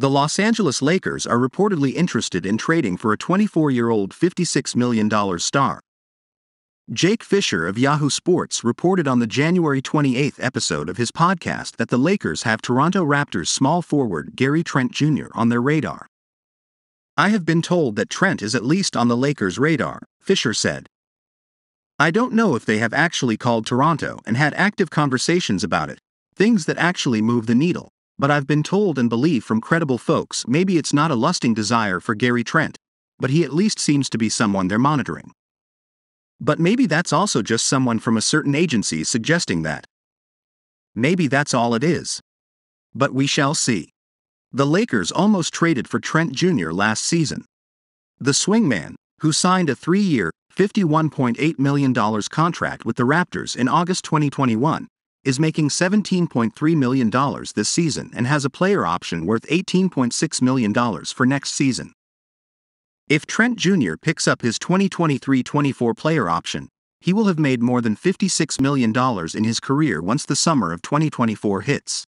The Los Angeles Lakers are reportedly interested in trading for a 24-year-old $56 million star. Jake Fisher of Yahoo Sports reported on the January 28 episode of his podcast that the Lakers have Toronto Raptors small forward Gary Trent Jr. on their radar. "I have been told that Trent is at least on the Lakers' radar," Fisher said. "I don't know if they have actually called Toronto and had active conversations about it, things that actually move the needle, but I've been told and believe from credible folks maybe it's not a lusting desire for Gary Trent, but he at least seems to be someone they're monitoring. But maybe that's also just someone from a certain agency suggesting that. Maybe that's all it is. But we shall see." The Lakers almost traded for Trent Jr. last season. The swingman, who signed a 3-year, $51.8 million contract with the Raptors in August 2021, is making $17.3 million this season and has a player option worth $18.6 million for next season. If Trent Jr. picks up his 2023-24 player option, he will have made more than $56 million in his career once the summer of 2024 hits.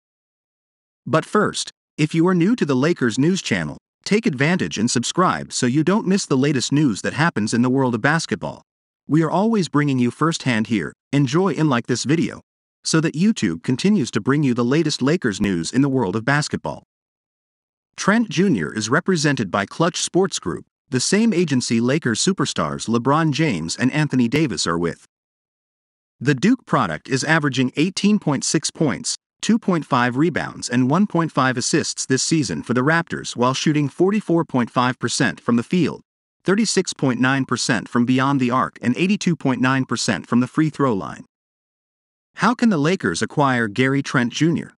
But first, if you are new to the Lakers news channel, take advantage and subscribe so you don't miss the latest news that happens in the world of basketball. We are always bringing you firsthand here. Enjoy and like this video, so that YouTube continues to bring you the latest Lakers news in the world of basketball. Trent Jr. is represented by Clutch Sports Group, the same agency Lakers superstars LeBron James and Anthony Davis are with. The Duke product is averaging 18.6 points, 2.5 rebounds and 1.5 assists this season for the Raptors while shooting 44.5% from the field, 36.9% from beyond the arc and 82.9% from the free throw line. How can the Lakers acquire Gary Trent Jr.?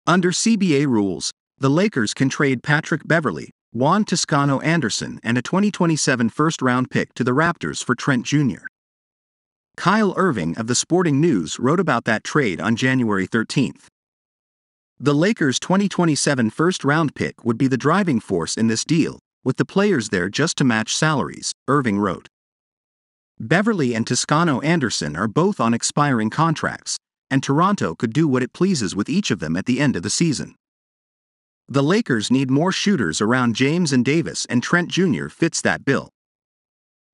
Under CBA rules, the Lakers can trade Patrick Beverley, Juan Toscano-Anderson and a 2027 first-round pick to the Raptors for Trent Jr. Kyle Irving of the Sporting News wrote about that trade on January 13. The Lakers' 2027 first-round pick would be the driving force in this deal, with the players there just to match salaries, Irving wrote. Beverley and Toscano-Anderson are both on expiring contracts, and Toronto could do what it pleases with each of them at the end of the season. The Lakers need more shooters around James and Davis, and Trent Jr. fits that bill.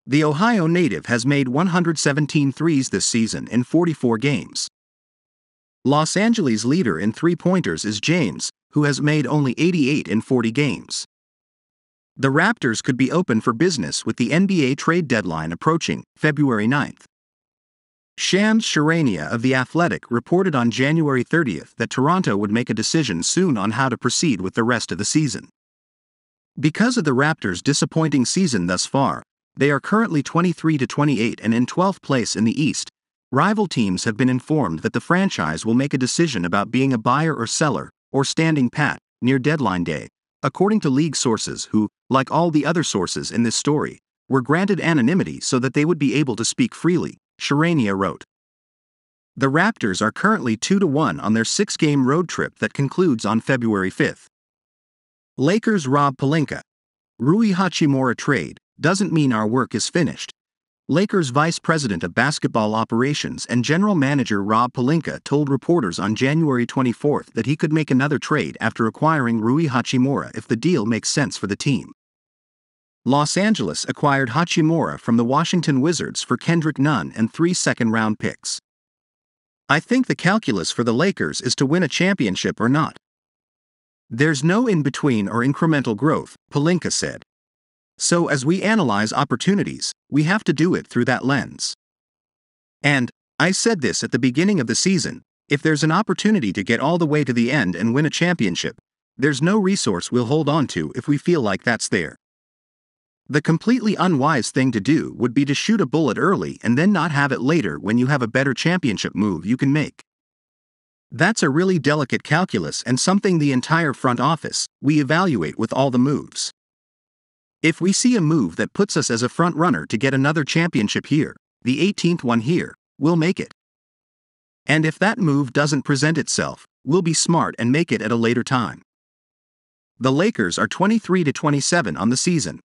The Ohio native has made 117 threes this season in 44 games. Los Angeles' leader in three-pointers is James, who has made only 88 in 40 games. The Raptors could be open for business with the NBA trade deadline approaching, February 9. Shams Charania of The Athletic reported on January 30 that Toronto would make a decision soon on how to proceed with the rest of the season. Because of the Raptors' disappointing season thus far, they are currently 23-28 and in 12th place in the East. Rival teams have been informed that the franchise will make a decision about being a buyer or seller, or standing pat, near deadline day, according to league sources who, like all the other sources in this story, were granted anonymity so that they would be able to speak freely, Charania wrote. The Raptors are currently 2-1 on their 6-game road trip that concludes on February 5. Lakers Rob Pelinka. Rui Hachimura trade doesn't mean our work is finished. Lakers Vice President of Basketball Operations and General Manager Rob Pelinka told reporters on January 24 that he could make another trade after acquiring Rui Hachimura if the deal makes sense for the team. Los Angeles acquired Hachimura from the Washington Wizards for Kendrick Nunn and 3 second-round picks. "I think the calculus for the Lakers is to win a championship or not. There's no in-between or incremental growth," Pelinka said. "So as we analyze opportunities, we have to do it through that lens. And, I said this at the beginning of the season, if there's an opportunity to get all the way to the end and win a championship, there's no resource we'll hold on to if we feel like that's there. The completely unwise thing to do would be to shoot a bullet early and then not have it later when you have a better championship move you can make. That's a really delicate calculus and something the entire front office, we evaluate with all the moves. If we see a move that puts us as a front runner to get another championship here, the 18th one here, we'll make it. And if that move doesn't present itself, we'll be smart and make it at a later time." The Lakers are 23-27 on the season.